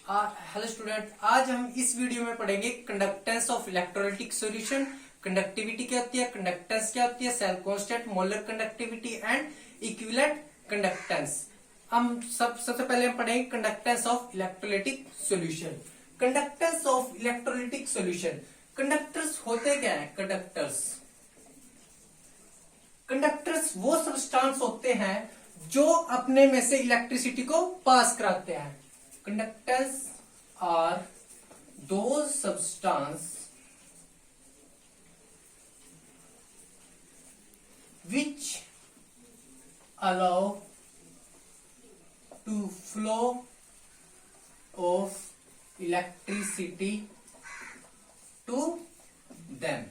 Hello student, आज हम इस वीडियो में पढ़ेंगे conductance of electrolytic solution. Conductivity क्या होती है, कंडक्टेंस क्या होती है, cell constant, molar conductivity and equivalent conductance. हम सबसे पहले हम पढ़ेंगे conductance of electrolytic solution. Conductance of electrolytic solution. Conductors होते क्या है? कंडक्टर्स वो सब्सटेंस होते हैं जो अपने में से इलेक्ट्रिसिटी को पास कराते हैं। Conductors are those substances which allow to flow of electricity to them।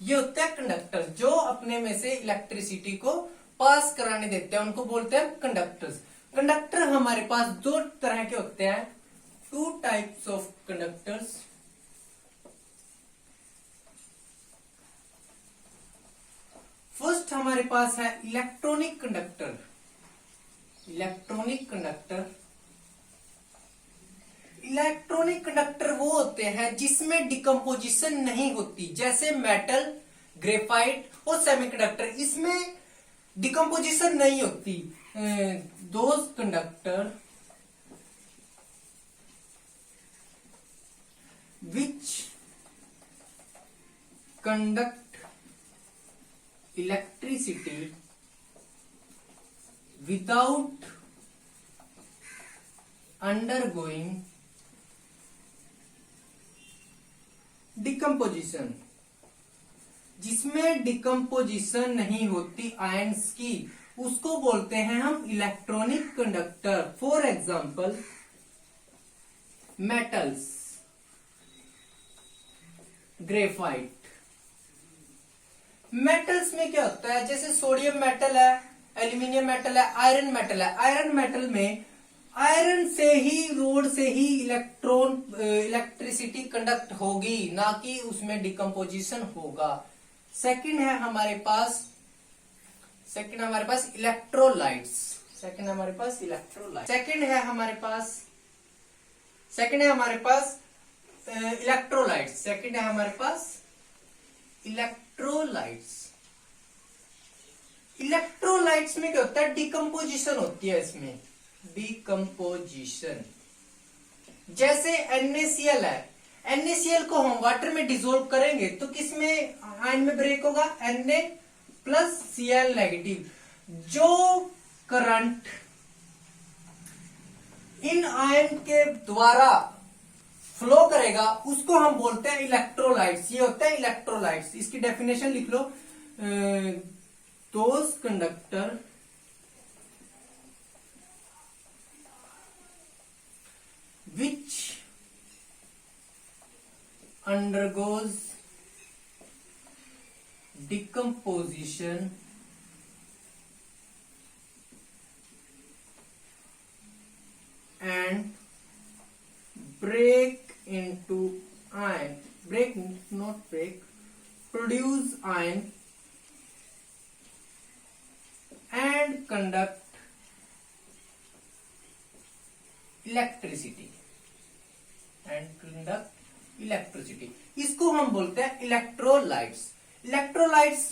ये होते हैं कंडक्टर जो अपने में से इलेक्ट्रिसिटी को पास कराने देते हैं, उनको बोलते हैं कंडक्टर्स। कंडक्टर हमारे पास दो तरह के होते हैं, two types of conductors. First हमारे पास है इलेक्ट्रॉनिक कंडक्टर। इलेक्ट्रॉनिक कंडक्टर वो होते हैं जिसमें डिकम्पोजिशन नहीं होती, जैसे मेटल, ग्रेफाइट और सेमीकंडक्टर, इसमें डिकम्पोजिशन नहीं होती। those conductor which conduct electricity without undergoing decomposition, जिसमें डिकम्पोजिशन नहीं होती आयंस की, उसको बोलते हैं हम electronic conductor. For example metals, graphite. Metals में क्या होता है, जैसे सोडियम मेटल है, एल्यूमिनियम मेटल है, आयरन मेटल है। आयरन मेटल में आयरन से ही, रोड से ही इलेक्ट्रिसिटी कंडक्ट होगी, ना कि उसमें डिकम्पोजिशन होगा। सेकंड है हमारे पास इलेक्ट्रोलाइट्स। सेकंड है हमारे पास इलेक्ट्रोलाइट्स। इलेक्ट्रोलाइट्स में क्या होता है, डिकम्पोजिशन होती है इसमें, डिकम्पोजिशन। जैसे NaCl है, NaCl को हम वाटर में डिसोल्व करेंगे तो किसमें आयन में ब्रेक होगा, Na+Cl नेगेटिव। जो करंट इन आयन के द्वारा फ्लो करेगा उसको हम बोलते हैं इलेक्ट्रोलाइट्स। ये होते हैं इलेक्ट्रोलाइट्स। इसकी डेफिनेशन लिख लो, those conductor which undergoes decomposition and produce ion and conduct electricity इसको हम बोलते हैं इलेक्ट्रोलाइट्स। इलेक्ट्रोलाइट्स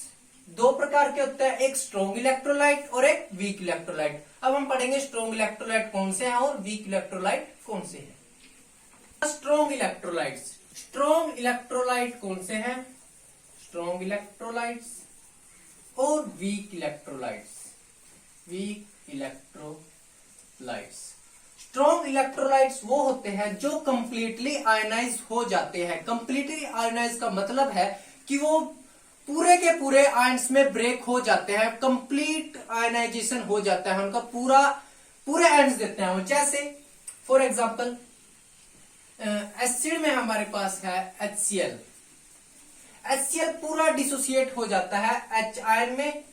दो प्रकार के होते हैं, एक स्ट्रॉन्ग इलेक्ट्रोलाइट और एक वीक इलेक्ट्रोलाइट। अब हम पढ़ेंगे स्ट्रॉन्ग इलेक्ट्रोलाइट कौन से हैं और वीक इलेक्ट्रोलाइट कौन से हैं। स्ट्रॉन्ग इलेक्ट्रोलाइट कौन से हैं? स्ट्रॉन्ग इलेक्ट्रोलाइट्स और वीक इलेक्ट्रोलाइट्स। स्ट्रॉन्ग इलेक्ट्रोलाइट्स वो होते हैं जो कंप्लीटली आयनाइज हो जाते हैं। कंप्लीटली आयनाइज का मतलब है कि वो पूरे के पूरे आयंस में ब्रेक हो जाते हैं, कंप्लीट आयनाइजेशन हो जाता है उनका, पूरे आयंस देते हैं वो। जैसे फॉर एग्जांपल एसिड में हमारे पास है HCl। HCl पूरा डिसोसिएट हो जाता है H आयन में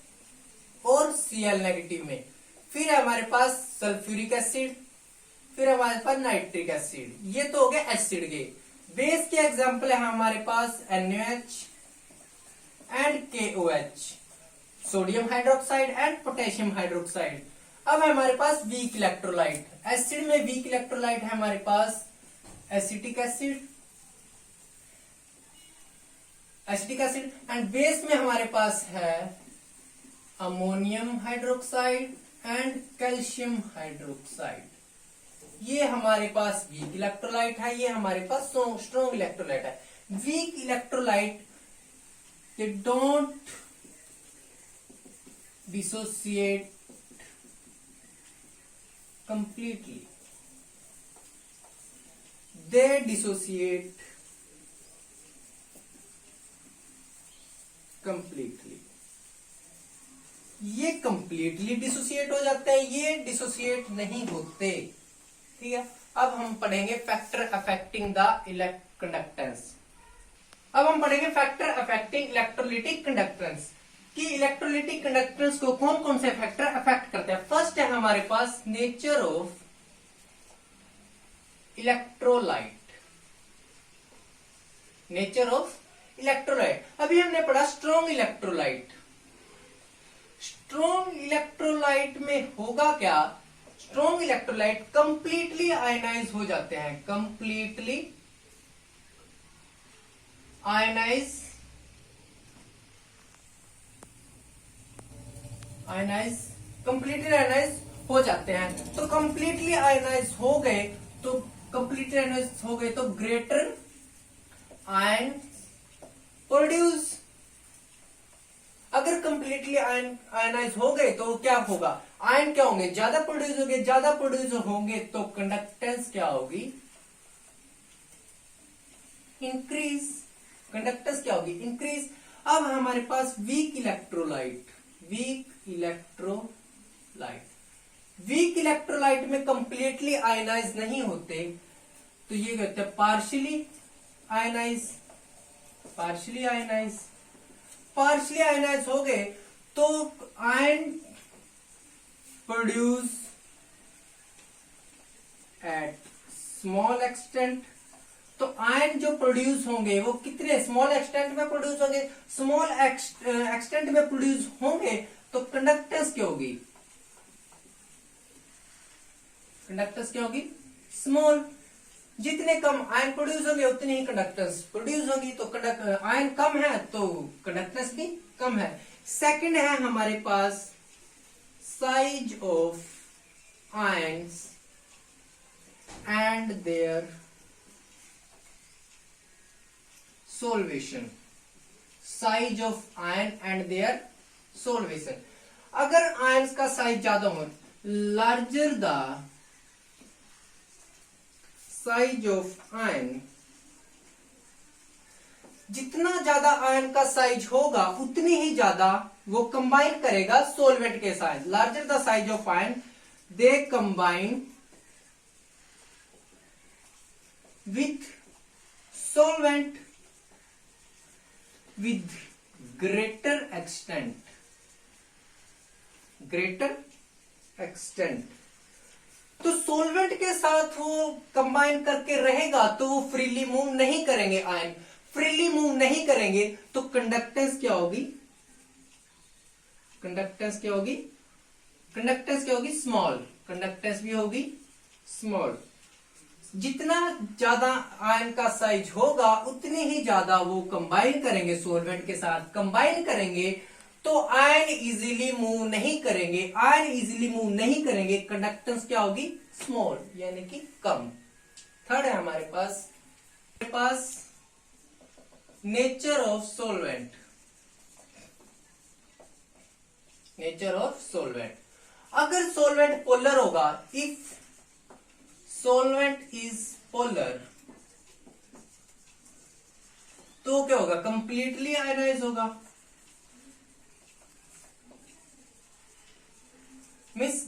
और Cl नेगेटिव में। फिर हमारे पास सल्फ्यूरिक एसिड, फिर हमारे पास नाइट्रिक एसिड। ये तो हो गए एसिड के। बेस के एग्जांपल है हमारे पास NaOH and KOH, sodium hydroxide and potassium hydroxide. अब हमारे पास वीक इलेक्ट्रोलाइट। एसिड में वीक इलेक्ट्रोलाइट है हमारे पास एसिटिक एसिड एंड बेस में हमारे पास है ammonium hydroxide and calcium hydroxide. ये हमारे पास वीक इलेक्ट्रोलाइट है, ये हमारे पास स्ट्रॉन्ग इलेक्ट्रोलाइट है। Weak electrolyte they don't dissociate completely, they dissociate completely। ये कंप्लीटली डिसोसिएट हो जाते हैं, ये डिसोसिएट नहीं होते। ठीक है, अब हम पढ़ेंगे फैक्टर अफेक्टिंग द कंडक्टेंस। अब हम पढ़ेंगे फैक्टर अफेक्टिंग इलेक्ट्रोलिटिक कंडक्टेंस कि इलेक्ट्रोलिटिक कंडक्टेंस को कौन कौन से फैक्टर अफेक्ट करते हैं। फर्स्ट है हमारे पास nature of electrolyte. Nature of electrolyte, अभी हमने पढ़ा स्ट्रॉन्ग इलेक्ट्रोलाइट। स्ट्रॉन्ग इलेक्ट्रोलाइट में होगा क्या, स्ट्रॉन्ग इलेक्ट्रोलाइट कंप्लीटली आयनाइज हो जाते हैं, कंप्लीटली आयनाइज कंप्लीटली आयनाइज हो जाते हैं। तो कंप्लीटली आयनाइज हो गए तो ग्रेटर आयन प्रोड्यूस। अगर कंप्लीटली आयनाइज हो गए तो क्या होगा, आयन क्या होंगे, ज्यादा प्रोड्यूस होंगे तो कंडक्टेंस क्या होगी, इंक्रीज। कंडक्टेंस क्या होगी, इंक्रीज। अब हमारे पास वीक इलेक्ट्रोलाइट में कंप्लीटली आयनाइज नहीं होते, तो ये कहते हैं पार्शियली आयनाइज हो गए तो ion produce at small extent. तो आयन जो प्रोड्यूस होंगे वो कितने स्मॉल एक्सटेंट में प्रोड्यूस होंगे, स्मॉल एक्सटेंट में प्रोड्यूस होंगे तो कंडक्टेंस क्या होगी, स्मॉल। जितने कम आयन प्रोड्यूस होंगे उतनी ही कंडक्टेंस प्रोड्यूस होगी। तो आयन कम है तो कंडक्टेंस भी कम है। सेकंड है हमारे पास size of ions and their solvation. Size of ion and their solvation, अगर आयन्स का साइज ज्यादा हो, larger the size of ion, जितना ज्यादा आयन का साइज होगा उतनी ही ज्यादा वो कंबाइन करेगा सोलवेंट के साथ। Larger the size of ion they combine with solvent with greater extent। तो सोलवेंट के साथ वो कंबाइन करके रहेगा तो वो फ्रीली मूव नहीं करेंगे, आयन फ्रीली मूव नहीं करेंगे तो कंडक्टेंस क्या होगी, स्मॉल। कंडक्टेंस भी होगी स्मॉल। जितना ज्यादा आयन का साइज होगा उतनी ही ज्यादा वो कंबाइन करेंगे सोलवेंट के साथ। कंबाइन करेंगे तो आयन इजीली मूव नहीं करेंगे, कंडक्टेंस क्या होगी, स्मॉल यानी कि कम। थर्ड है हमारे पास नेचर ऑफ सोलवेंट। अगर सोलवेंट पोलर होगा, इफ solvent is polar, तो क्या होगा, कंप्लीटली आयनाइज होगा। मीन्स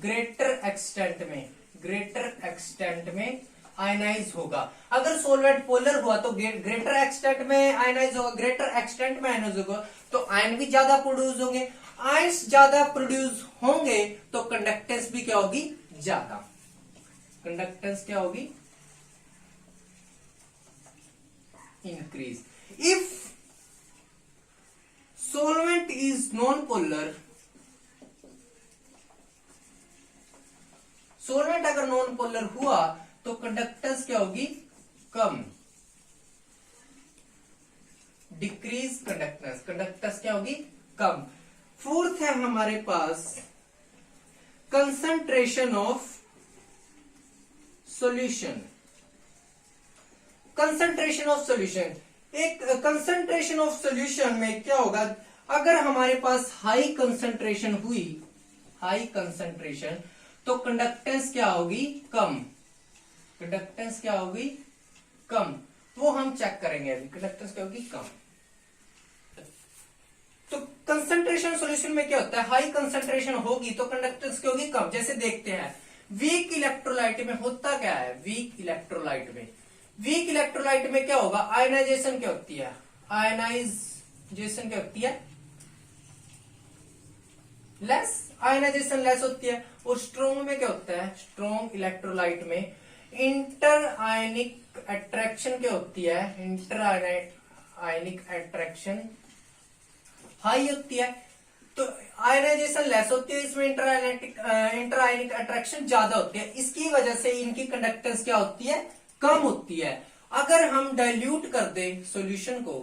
ग्रेटर एक्सटेंट में आयनाइज होगा। अगर सोलवेंट पोलर हुआ तो ग्रेटर एक्सटेंट में आयनाइज होगा, तो आयन भी ज्यादा प्रोड्यूस होंगे। आयन्स ज्यादा प्रोड्यूस होंगे तो कंडक्टेंस भी क्या होगी, ज्यादा। कंडक्टेंस क्या होगी, increase. If solvent is non polar, solvent अगर नॉन पोलर हुआ तो कंडक्टेंस क्या होगी, कम। डिक्रीज कंडक्टेंस, कंडक्टेंस क्या होगी, कम। फोर्थ है हमारे पास concentration of solution. Concentration of solution, एक कंसंट्रेशन ऑफ सॉल्यूशन में क्या होगा, अगर हमारे पास हाई कंसंट्रेशन हुई, हाई कंसंट्रेशन, तो कंडक्टेंस क्या होगी, कम। कंडक्टेंस क्या होगी, कम। वो हम चेक करेंगे अभी, कंडक्टेंस क्या होगी, कम। तो कंसंट्रेशन सॉल्यूशन में क्या होता है, हाई कंसंट्रेशन होगी तो कंडक्टेंस क्या होगी, कम। जैसे देखते हैं वीक इलेक्ट्रोलाइट में होता क्या है, वीक इलेक्ट्रोलाइट में, वीक इलेक्ट्रोलाइट में क्या होगा, आयनाइजेशन क्या होती है, आयनाइजेशन क्या होती है, लेस, आयनाइजेशन लेस होती है। और स्ट्रॉन्ग में क्या होता है, स्ट्रॉन्ग इलेक्ट्रोलाइट में इंटर आयनिक अट्रैक्शन क्या होती है, इंटर आयनिक अट्रैक्शन हाई होती है, तो आयनाइजेशन लेस होती है, इसमें इंटर आयनिक अट्रैक्शन ज्यादा होती है। इसकी वजह से इनकी कंडक्टेंस क्या होती है, कम होती है। अगर हम डाइल्यूट कर दे सॉल्यूशन को,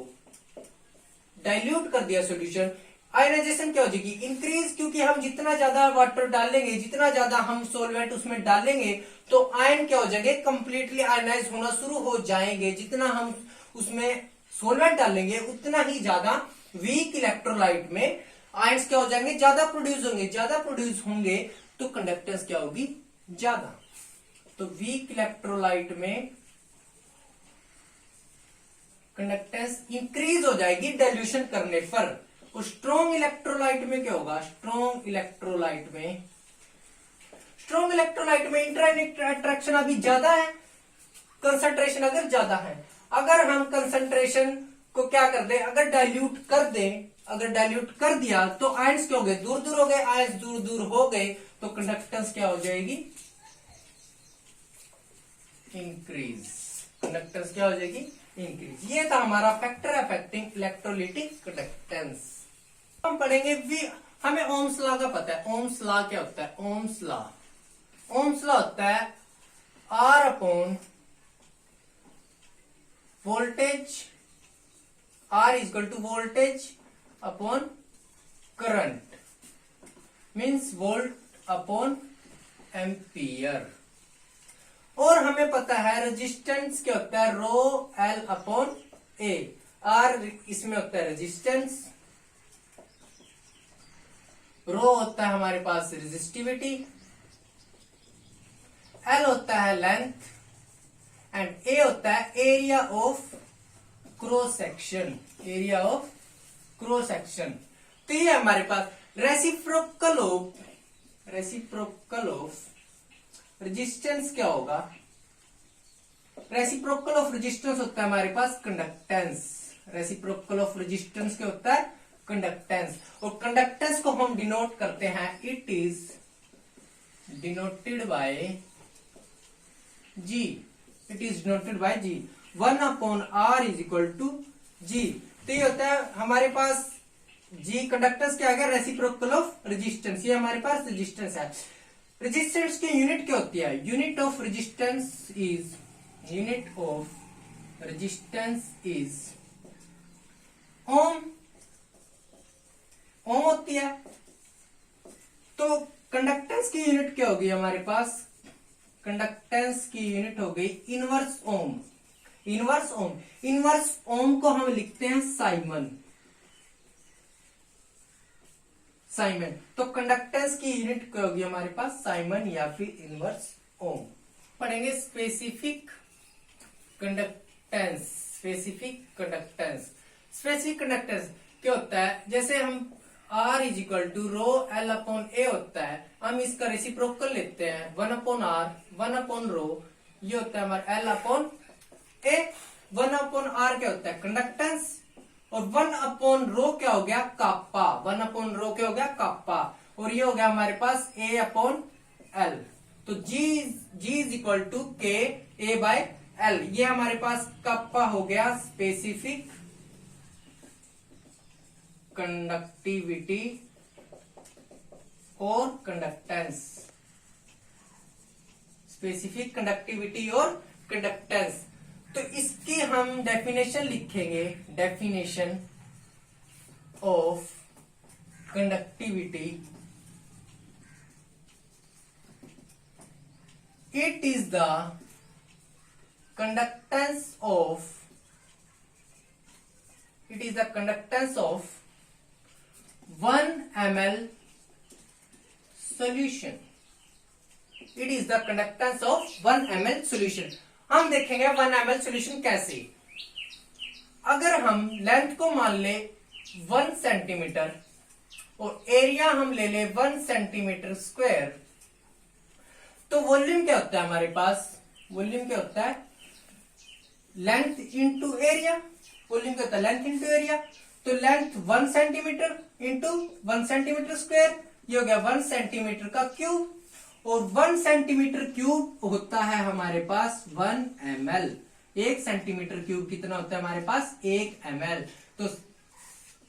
डाइल्यूट कर दिया सॉल्यूशन, आयनाइजेशन क्या हो जाएगी, इंक्रीज, क्योंकि हम जितना ज्यादा वाटर डालेंगे, जितना ज्यादा हम सोलवेंट उसमें डालेंगे, तो आयन क्या हो जाएंगे, कंप्लीटली आयनाइज होना शुरू हो जाएंगे। जितना हम उसमें सोलवेंट डालेंगे उतना ही ज्यादा वीक इलेक्ट्रोलाइट में आयंस क्या हो जाएंगे, ज्यादा प्रोड्यूस होंगे। ज्यादा प्रोड्यूस होंगे तो कंडक्टेंस क्या होगी, ज्यादा। तो वीक इलेक्ट्रोलाइट में कंडक्टेंस इंक्रीज हो जाएगी डाइल्यूशन करने पर। और स्ट्रॉन्ग इलेक्ट्रोलाइट में क्या होगा, स्ट्रॉन्ग इलेक्ट्रोलाइट में, स्ट्रॉन्ग इलेक्ट्रोलाइट में इंटरआयनिक अट्रैक्शन अभी ज्यादा है, कंसंट्रेशन अगर ज्यादा है। अगर हम कंसंट्रेशन को क्या कर दे, अगर डाइल्यूट कर दे, अगर डाइल्यूट कर दिया तो आयंस क्या हो गए, दूर दूर हो गए, आयंस दूर दूर हो गए तो कंडक्टेंस क्या हो जाएगी, इंक्रीज। कंडक्टेंस क्या हो जाएगी, इंक्रीज। ये था हमारा फैक्टर अफेक्टिंग इलेक्ट्रोलिटिक कंडक्टेंस। हम पढ़ेंगे हमें ओम्स लॉ का पता है। ओम्स लॉ क्या होता है, ओम्स लॉ, ओम्स लॉ होता है R upon voltage, R is equal to voltage upon current, means volt upon ampere. और हमें पता है रेजिस्टेंस क्या होता है, rho L upon a. R इसमें होता है रेजिस्टेंस, रो होता है हमारे पास रेजिस्टिविटी, एल होता है लेंथ, एंड ए होता है area of cross section, area of cross section. तो ये हमारे पास रेसिप्रोकल ऑफ रेजिस्टेंस क्या होगा, रेसिप्रोकल ऑफ रेजिस्टेंस होता है हमारे पास कंडक्टेंस। रेसिप्रोकल ऑफ रेजिस्टेंस क्या होता है, कंडक्टेंस। और कंडक्टेंस को हम डिनोट करते हैं, it is denoted by G, it is denoted by G. 1/r is equal to G. तो ये होता है हमारे पास जी, कंडक्टेंस क्या आ गया, रेसिप्रोकल ऑफ रेजिस्टेंस। ये हमारे पास रेजिस्टेंस है। रेजिस्टेंस की यूनिट क्या होती है, unit of resistance is, unit of resistance is ohm, ohm होती है। तो कंडक्टेंस की यूनिट क्या होगी हमारे पास, कंडक्टेंस की यूनिट हो गई इनवर्स ओम, इनवर्स ओम। इनवर्स ओम को हम लिखते हैं साइमन, साइमन। तो कंडक्टेंस की यूनिट क्या होगी हमारे पास, साइमन या फिर इनवर्स ओम। पढ़ेंगे specific conductance, specific conductance. Specific conductance क्या होता है, जैसे हम R is equal to rho L upon A होता है, हम इसका रेसिप्रोकल लेते हैं 1/r 1/रो, ये होता है हमारा L अपॉन ए। 1/r क्या होता है, कंडक्टेंस, और 1/रो क्या हो गया, काप्पा। 1/रो क्या हो गया, काप्पा। और ये हो गया हमारे पास A अपॉन एल। तो G इज इक्वल टू के A बाय एल। ये हमारे पास काप्पा हो गया स्पेसिफिक कंडक्टिविटी और कंडक्टेंस। स्पेसिफिक कंडक्टिविटी और कंडक्टेंस। तो इसकी हम डेफिनेशन लिखेंगे, definition of conductivity, it is the conductance of, it is the conductance of 1 ml solution. It is the conductance of 1 ml solution. हम देखेंगे 1 ml solution कैसे। अगर हम लेंथ को मान ले 1 सेंटीमीटर और एरिया हम ले ले 1 सेंटीमीटर स्क्वायर, तो वॉल्यूम क्या होता है हमारे पास? वॉल्यूम क्या होता है? Length into area. वॉल्यूम क्या होता है? Length into area. तो length 1 centimetre into 1 centimetre square, ये हो गया 1 सेंटीमीटर का क्यूब, और 1 सेंटीमीटर क्यूब होता है हमारे पास 1 ml। 1 सेंटीमीटर क्यूब कितना होता है हमारे पास? 1 ml।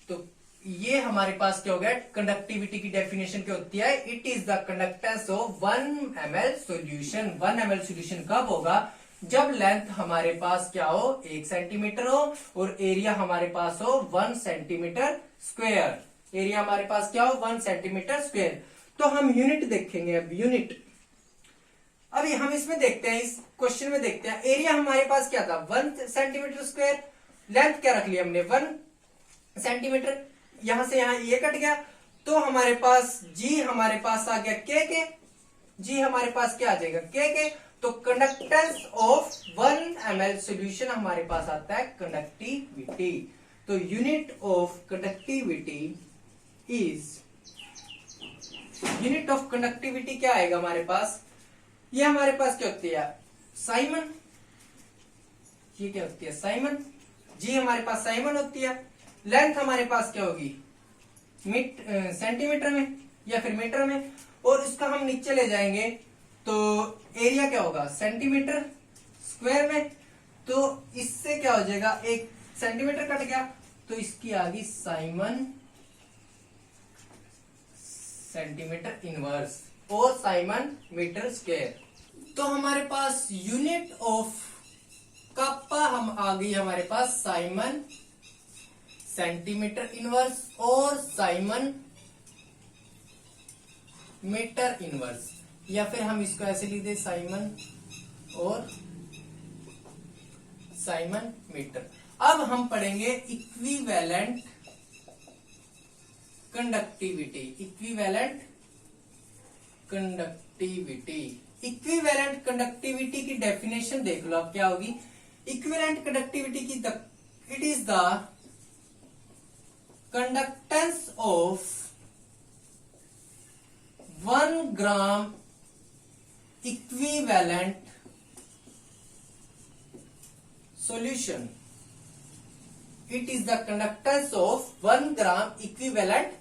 तो ये हमारे पास क्या हो गया? कंडक्टिविटी की डेफिनेशन क्या होती है? It is the conductance of 1 ml solution. 1 ml solution कब होगा? जब लेंथ हमारे पास क्या हो? 1 सेंटीमीटर हो और एरिया हमारे पास हो 1 सेंटीमीटर स्क्वायर। एरिया हमारे पास क्या हो? 1 सेंटीमीटर स्क्वायर। तो हम यूनिट देखेंगे अब, यूनिट। अभी हम इसमें देखते हैं, इस क्वेश्चन में देखते हैं, एरिया हमारे पास क्या था? 1 सेंटीमीटर स्क्वायर। लेंथ क्या रख लिया हमने? 1 सेंटीमीटर। यहां से यहां ये कट गया, तो हमारे पास जी हमारे पास आ गया के। जी हमारे पास क्या आ जाएगा? के। तो कंडक्टेंस ऑफ 1 ml सॉल्यूशन हमारे पास आता है कंडक्टिविटी। तो unit of conductivity is, unit of conductivity क्या आएगा हमारे पास? ये हमारे पास क्या होती है? साइमन। ये क्या होती है? साइमन। जी हमारे पास साइमन होती है। लेंथ हमारे पास क्या होगी? सेंटीमीटर में या फिर मीटर में, और इसका हम नीचे ले जाएंगे तो एरिया क्या होगा? सेंटीमीटर स्क्वायर में। तो इससे क्या हो जाएगा? 1 सेंटीमीटर कट गया, तो इसकी आ गई साइमन सेंटीमीटर इनवर्स और साइमन मीटर स्क्वायर। तो हमारे पास यूनिट ऑफ कप्पा हम आ गई हमारे पास साइमन सेंटीमीटर इनवर्स और साइमन मीटर इनवर्स, या फिर हम इसको ऐसे लिख दे, साइमन और साइमन मीटर। अब हम पढ़ेंगे equivalent conductivity. Equivalent conductivity, equivalent conductivity की डेफिनेशन देख लो आप क्या होगी। इक्विवेलेंट कंडक्टिविटी की it is the conductance of 1 gram equivalent solution. It is the conductance of 1 gram equivalent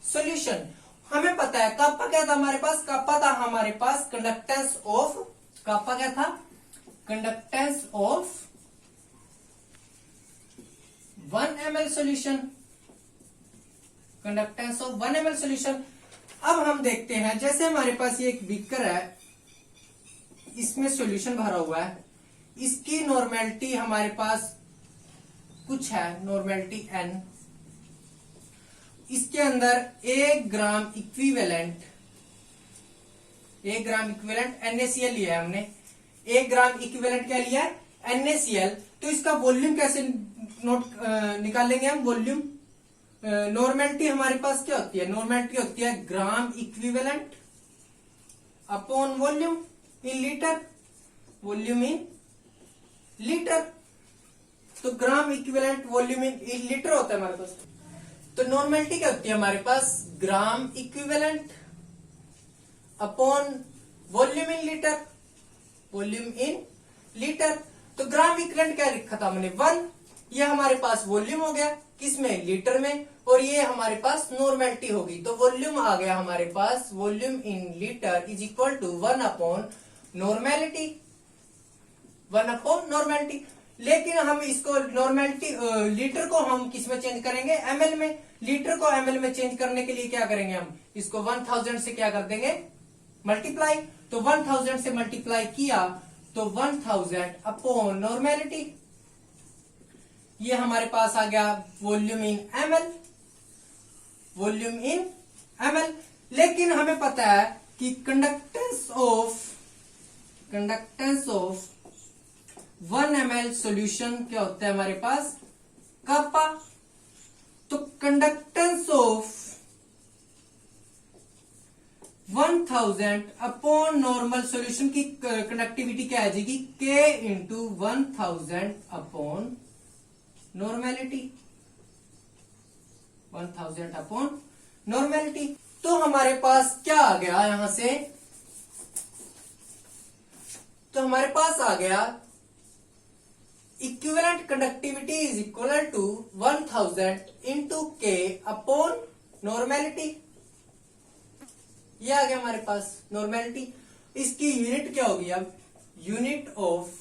solution. हमें पता है काप्पा क्या था हमारे पास? काप्पा था हमारे पास कंडक्टेंस ऑफ, काप्पा क्या था? Conductance of 1 ml solution. Conductance of 1 ml solution. अब हम देखते हैं, जैसे हमारे पास ये एक बीकर है, इसमें सॉल्यूशन भरा हुआ है, इसकी नॉर्मेलिटी हमारे पास कुछ है, नॉर्मेलिटी n। इसके अंदर 1 ग्राम इक्विवेलेंट NaCl लिया है हमने। 1 ग्राम इक्विवेलेंट क्या लिया है? NaCl। तो इसका वॉल्यूम कैसे निकालेंगे हम? वॉल्यूम नॉर्मेलिटी हमारे पास क्या होती है? नॉर्मेलिटी होती है gram equivalent upon volume in litre, volume in litre. तो gram equivalent volume in litre होता है हमारे पास। तो नॉर्मेलिटी क्या होती है हमारे पास? Gram equivalent upon volume in litre, volume in litre. तो ग्राम इक्विवेलेंट क्या लिखा था हमने? 1। ये हमारे पास वॉल्यूम हो गया किसमें? लीटर में, और ये हमारे पास नॉर्मेलिटी होगी। तो वॉल्यूम आ गया हमारे पास, volume in litre is equal to 1 upon normality, 1 upon normality. लेकिन हम इसको नॉर्मेलिटी लीटर को हम किस में चेंज करेंगे? ml में। लीटर को ml में चेंज करने के लिए क्या करेंगे? हम इसको 1000 से क्या कर देंगे? मल्टीप्लाई, तो 1000 से मल्टीप्लाई किया तो 1000 अपॉन नॉर्मेलिटी, ये हमारे पास आ गया वॉल्यूम इन ml, वॉल्यूम इन ml। लेकिन हमें पता है कि कंडक्टेंस ऑफ 1 ml सॉल्यूशन क्या होता है हमारे पास, कापा। तो conductance of 1000 upon normal solution की कंडक्टिविटी क्या आ जाएगी, K into 1000 upon normality, 1000 upon normality. तो हमारे पास क्या आ गया यहां से, तो हमारे पास आ गया equivalent conductivity is equal to 1000 into K upon normality, ये आ गया हमारे पास नॉर्मेलिटी। इसकी यूनिट क्या होगी अब, यूनिट ऑफ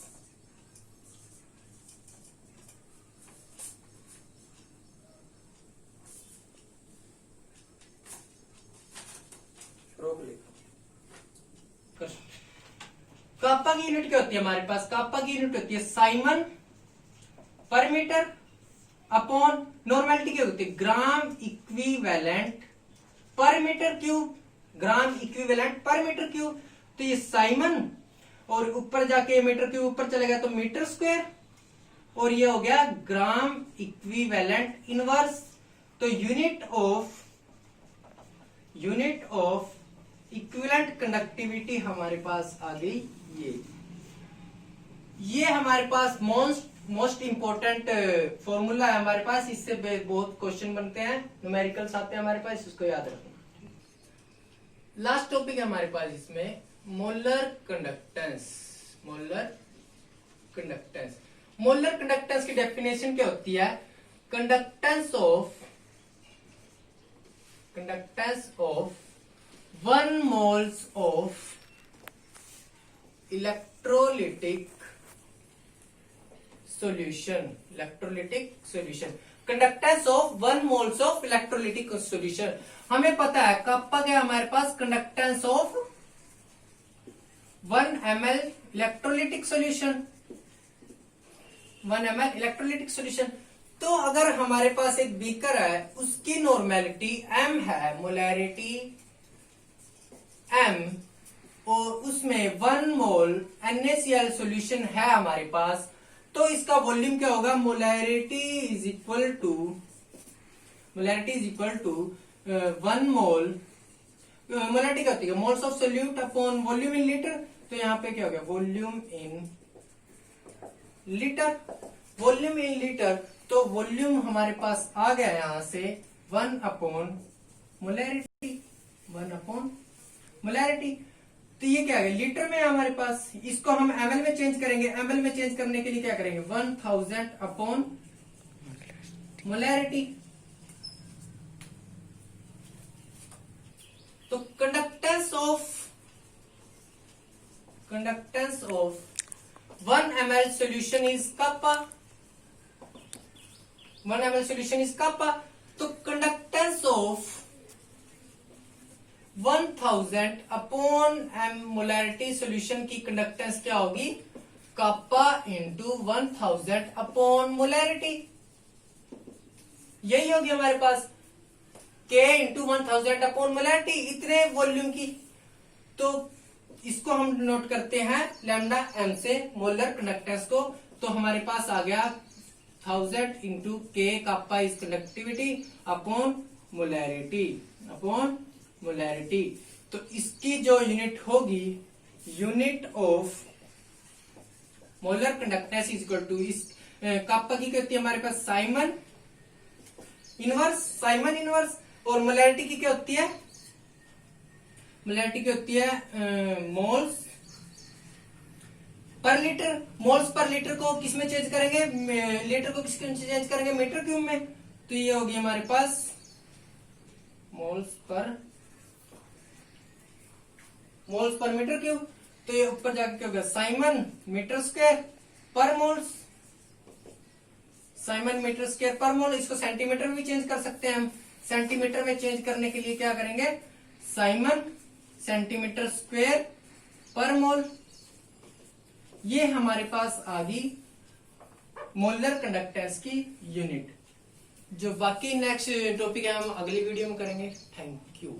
कापा की यूनिट क्या होती है हमारे पास, कापा की यूनिट होती है साइमन पर मीटर अपॉन नॉर्मेलिटी क्या होती है, gram equivalent per metre cube, gram equivalent per metre cube. तो ये साइमन और ऊपर जाके मीटर क्यूब ऊपर चलेगा तो मीटर स्क्वायर, और ये हो गया ग्राम इक्विवेलेंट इनवर्स। तो यूनिट ऑफ इक्विवेलेंट कंडक्टिविटी हमारे पास आ गई ये हमारे पास मोस्ट इंपॉर्टेंट फॉर्मूला है हमारे पास, इससे बहुत क्वेश्चन बनते हैं, न्यूमेरिकल्स आते हैं हमारे पास, इसको याद रखना। लास्ट टॉपिक है हमारे पास इसमें मोलर कंडक्टेंस। मोलर कंडक्टेंस की डेफिनेशन क्या होती है, conductance of 1 moles of electrolytic solution, conductance of 1 moles of electrolytic solution. हमें पता है कप्पा क्या हमारे पास, conductance of 1 ml electrolytic solution, 1 ml electrolytic solution. तो अगर हमारे पास एक बीकर है, उसकी नॉर्मेलिटी m है, मोलैरिटी m, और उसमें 1 मोल NaCl सॉल्यूशन है हमारे पास, तो इसका वॉल्यूम क्या होगा, molarity is equal to 1 mole, molarity क्या होती है, moles of solute upon volume in litre. तो यहाँ पे क्या हो गया, वॉल्यूम इन लीटर। तो वॉल्यूम हमारे पास आ गया यहां से 1 अपॉन मोलैरिटी। तो ये क्या है, लीटर में है हमारे पास, इसको हम ml में चेंज करेंगे। ml में चेंज करने के लिए क्या करेंगे, 1000 अपॉन मोलैरिटी। तो conductance of 1 ml solution is kappa, 1 ml solution is kappa. तो conductance of 1000 upon m molarity solution की कंडक्टेंस क्या होगी, कप्पा इंटू 1000 अपॉन मोलैरिटी, यही होगी हमारे पास K इंटू 1000 अपॉन मोलैरिटी, इतने वॉल्यूम की। तो इसको हम नोट करते हैं लैम्डा m से मोलर कंडक्टेंस को। तो हमारे पास आ गया 1000 into K kappa is conductivity upon molarity. तो इसकी जो यूनिट होगी, unit of molar conductance is equal to, इस कप्पा की क्या होती है हमारे पास, साइमन इनवर्स। और मोलैरिटी की क्या होती है, moles per litre. Moles per litre को किस में चेंज करेंगे, लीटर को किस में चेंज करेंगे, मीटर क्यूब में। तो ये होगी हमारे पास मोल्स पर मीटर क्यूब। तो ये ऊपर जाके क्या होगा, साइमन मीटर स्क्वायर पर मोल्स, इसको सेंटीमीटर में भी चेंज कर सकते हैं हम। सेंटीमीटर में चेंज करने के लिए क्या करेंगे, साइमन सेंटीमीटर स्क्वायर पर मोल। ये हमारे पास आ गई मोलर कंडक्टेंस की यूनिट। जो बाकी नेक्स्ट टॉपिक है हम अगली वीडियो में करेंगे। Thank you.